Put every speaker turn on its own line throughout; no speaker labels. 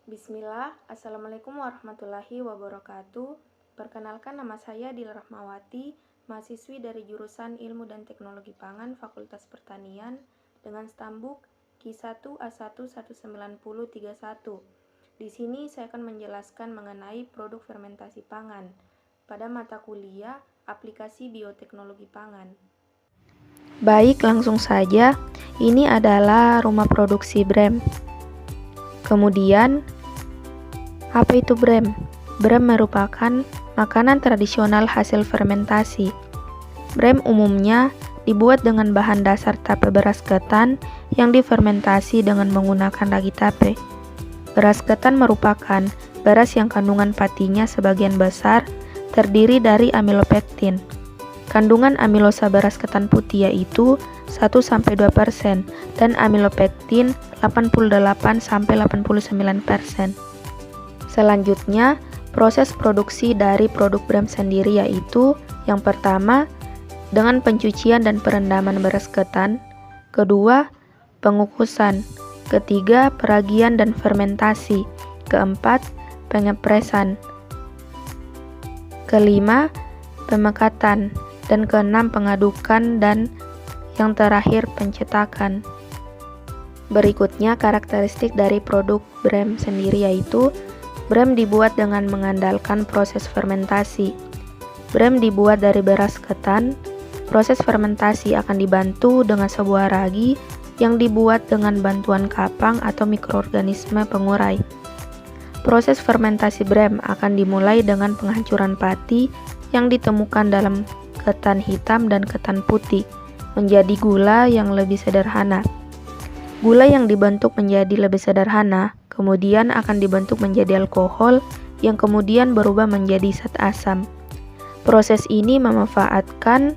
Bismillah, Assalamualaikum warahmatullahi wabarakatuh. Perkenalkan, nama saya Dila Rahmawati, mahasiswi dari jurusan Ilmu dan Teknologi Pangan Fakultas Pertanian dengan stambuk Q1A1190131. Di sini saya akan menjelaskan mengenai produk fermentasi pangan pada mata kuliah Aplikasi Bioteknologi Pangan. Baik, langsung saja. Ini adalah rumah produksi brem. Kemudian, apa itu brem? Brem merupakan makanan tradisional hasil fermentasi. Brem umumnya dibuat dengan bahan dasar tape beras ketan yang difermentasi dengan menggunakan ragi tape. Beras ketan merupakan beras yang kandungan patinya sebagian besar terdiri dari amilopektin. Kandungan amilosa beras ketan putih yaitu 1-2% dan amilopektin 88-89%. Selanjutnya, proses produksi dari produk brem sendiri yaitu yang pertama, dengan pencucian dan perendaman beras ketan, kedua, pengukusan, ketiga, peragian dan fermentasi, keempat, pengepresan, kelima, pemekatan, dan keenam, pengadukan, dan yang terakhir, pencetakan. Berikutnya, karakteristik dari produk brem sendiri yaitu brem dibuat dengan mengandalkan proses fermentasi. Brem dibuat dari beras ketan. Proses fermentasi akan dibantu dengan sebuah ragi yang dibuat dengan bantuan kapang atau mikroorganisme pengurai. Proses fermentasi brem akan dimulai dengan penghancuran pati yang ditemukan dalam ketan hitam dan ketan putih menjadi gula yang lebih sederhana. Gula yang dibentuk menjadi lebih sederhana kemudian akan dibentuk menjadi alkohol yang kemudian berubah menjadi zat asam. Proses ini memanfaatkan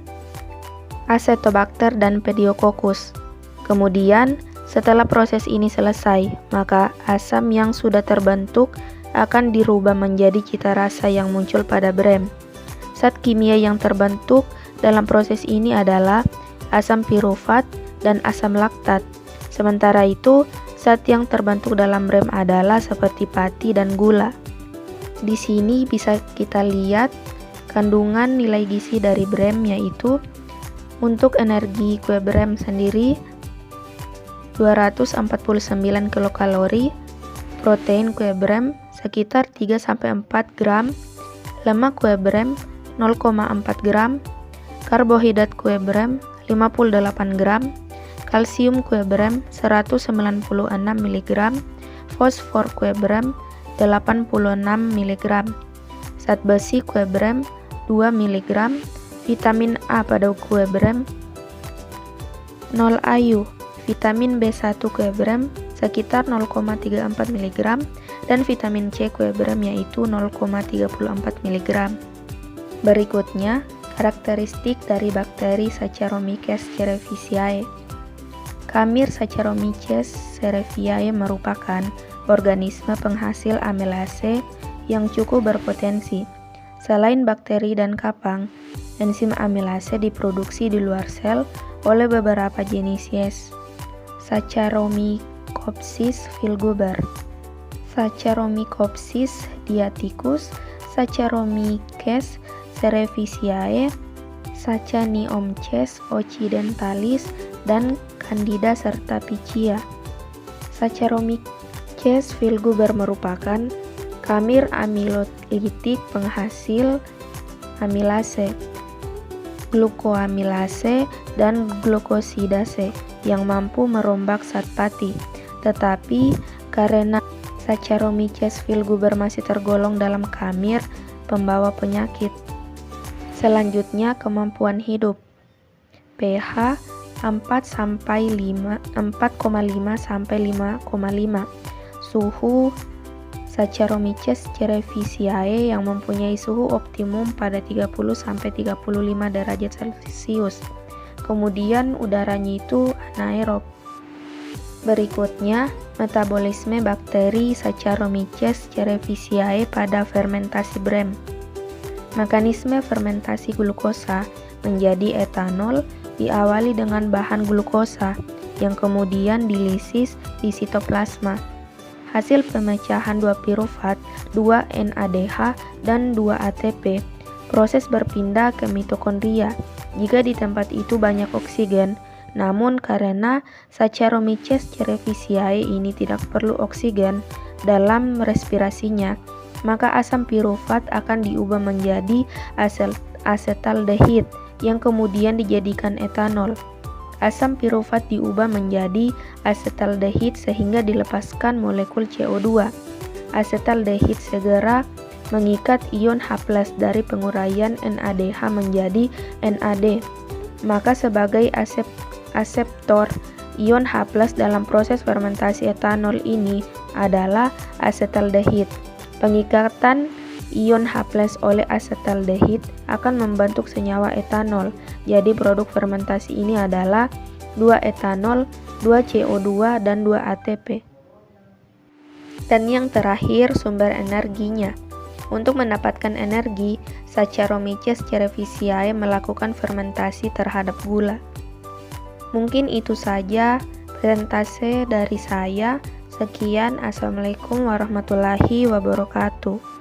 Acetobacter dan Pediococcus. Kemudian, setelah proses ini selesai, maka asam yang sudah terbentuk akan dirubah menjadi cita rasa yang muncul pada brem. Zat kimia yang terbentuk dalam proses ini adalah asam pirufat dan asam laktat. Sementara itu, zat yang terbentuk dalam brem adalah seperti pati dan gula. Di sini bisa kita lihat kandungan nilai gizi dari brem yaitu untuk energi kue brem sendiri 249 kilokalori, protein kue brem sekitar 3-4 gram, lemak kue brem 0,4 gram, karbohidrat kue brem 58 gram, kalsium kue brem 196 mg, fosfor kue brem 86 mg, zat besi kue brem 2 mg, vitamin A pada kue brem 0 AU, vitamin B1 kue brem sekitar 0,34 mg, dan vitamin C kue brem yaitu 0,34 mg. Berikutnya, karakteristik dari bakteri Saccharomyces cerevisiae. Khamir Saccharomyces cerevisiae merupakan organisme penghasil amilase yang cukup berpotensi. Selain bakteri dan kapang, enzim amilase diproduksi di luar sel oleh beberapa jenis yeast. Saccharomycopsis vulguber, Saccharomycopsis diaticus, Saccharomyces cerevisiae, Saccharomyces occidentalis, dan Candida serta Pichia. Saccharomyces vulguber merupakan khamir amilolitik penghasil amilase, glukoamilase, dan glukosidase yang mampu merombak zat pati. Tetapi karena Saccharomyces vulguber masih tergolong dalam khamir pembawa penyakit. Selanjutnya, kemampuan hidup. pH 4,5 sampai 5,5. Suhu Saccharomyces cerevisiae yang mempunyai suhu optimum pada 30 sampai 35 derajat Celcius. Kemudian udaranya itu anaerob. Berikutnya, metabolisme bakteri Saccharomyces cerevisiae pada fermentasi brem. Mekanisme fermentasi glukosa menjadi etanol diawali dengan bahan glukosa yang kemudian dilisis di sitoplasma. hasil pemecahan 2 pirufat, 2 NADH, dan 2 ATP. Proses berpindah ke mitokondria jika di tempat itu banyak oksigen. Namun karena Saccharomyces cerevisiae ini tidak perlu oksigen dalam respirasinya, maka asam pirufat akan diubah menjadi asetaldehid yang kemudian dijadikan etanol. Asam pirufat diubah menjadi asetaldehid sehingga dilepaskan molekul CO2. Asetaldehid segera mengikat ion H+ dari penguraian NADH menjadi NAD. Maka sebagai aseptor ion H+ dalam proses fermentasi etanol ini adalah asetaldehid. Pengikatan ion H+ oleh asetaldehid akan membentuk senyawa etanol. Jadi produk fermentasi ini adalah 2 etanol, 2 CO2, dan 2 ATP. Dan yang terakhir, sumber energinya. Untuk mendapatkan energi, Saccharomyces cerevisiae melakukan fermentasi terhadap gula. Mungkin itu saja presentase dari saya. Sekian, Assalamualaikum warahmatullahi wabarakatuh.